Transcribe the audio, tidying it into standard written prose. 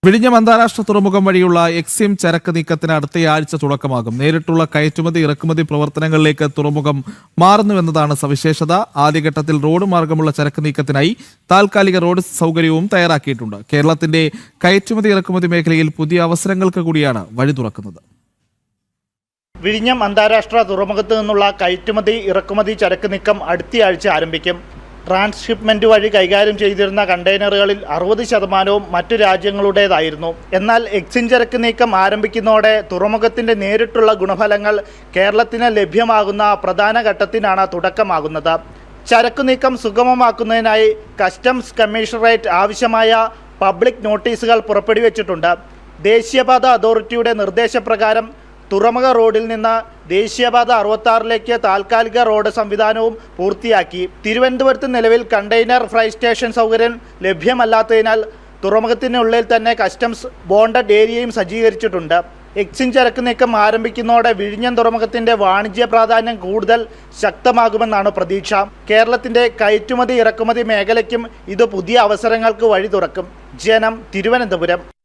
വിഴിഞ്ഞം അന്താരാഷ്ട്ര തുറമുഖം വഴിയുള്ള എക്സിം ചരക്ക് നീക്കത്തിന് അടുത്തയാഴ്ച തുടക്കമാകും. നേരിട്ടുള്ള കയറ്റുമതി ഇറക്കുമതി പ്രവർത്തനങ്ങളിലേക്ക് തുറമുഖം മാറുന്നുവെന്നതാണ് സവിശേഷത. ആദ്യഘട്ടത്തിൽ റോഡ് മാർഗമുള്ള ചരക്ക് നീക്കത്തിനായി താൽക്കാലിക റോഡ് സൗകര്യവും തയ്യാറാക്കിയിട്ടുണ്ട്. കേരളത്തിന്റെ കയറ്റുമതി ഇറക്കുമതി മേഖലയിൽ പുതിയ അവസരങ്ങൾക്ക് കൂടിയാണ് വഴി തുറക്കുന്നത്. വിഴിഞ്ഞം അന്താരാഷ്ട്ര തുറമുഖത്ത് നിന്നുള്ള കയറ്റുമതി ഇറക്കുമതി ചരക്ക് നീക്കം അടുത്തയാഴ്ച ആരംഭിക്കും. ട്രാൻസ്ഷിപ്മെന്റ് വഴി കൈകാര്യം ചെയ്തിരുന്ന കണ്ടെയ്നറുകളിൽ 60% മറ്റു രാജ്യങ്ങളുടേതായിരുന്നു. എന്നാൽ എക്സിം ചരക്ക് നീക്കം ആരംഭിക്കുന്നതോടെ തുറമുഖത്തിന്റെ നേരിട്ടുള്ള ഗുണഫലങ്ങൾ കേരളത്തിന് ലഭ്യമാകുന്ന പ്രധാന ഘട്ടത്തിനാണ് തുടക്കമാകുന്നത്. ചരക്കു നീക്കം സുഗമമാക്കുന്നതിനായി കസ്റ്റംസ് കമ്മീഷണറേറ്റ് ആവശ്യമായ പബ്ലിക് നോട്ടീസുകൾ പുറപ്പെടുവിച്ചിട്ടുണ്ട്. ദേശീയപാത അതോറിറ്റിയുടെ നിർദ്ദേശപ്രകാരം തുറമുഖ റോഡിൽ നിന്ന് ദേശീയപാത 66 താൽക്കാലിക റോഡ് സംവിധാനവും പൂർത്തിയാക്കി. തിരുവനന്തപുരത്ത് നിലവിൽ കണ്ടെയ്നർ ഫ്രൈറ്റ് സ്റ്റേഷൻ സൗകര്യം ലഭ്യമല്ലാത്തതിനാൽ തുറമുഖത്തിനുള്ളിൽ തന്നെ കസ്റ്റംസ് ബോണ്ടഡ് ഏരിയയും സജ്ജീകരിച്ചിട്ടുണ്ട്. എക്സിം ചരക്ക് നീക്കം ആരംഭിക്കുന്നതോടെ വിഴിഞ്ഞം തുറമുഖത്തിന്റെ വാണിജ്യ പ്രാധാന്യം കൂടുതൽ ശക്തമാകുമെന്നാണ് പ്രതീക്ഷ. കേരളത്തിന്റെ കയറ്റുമതി ഇറക്കുമതി മേഖലയ്ക്കും ഇത് പുതിയ അവസരങ്ങൾക്ക് വഴി തുറക്കും. ജനം, തിരുവനന്തപുരം.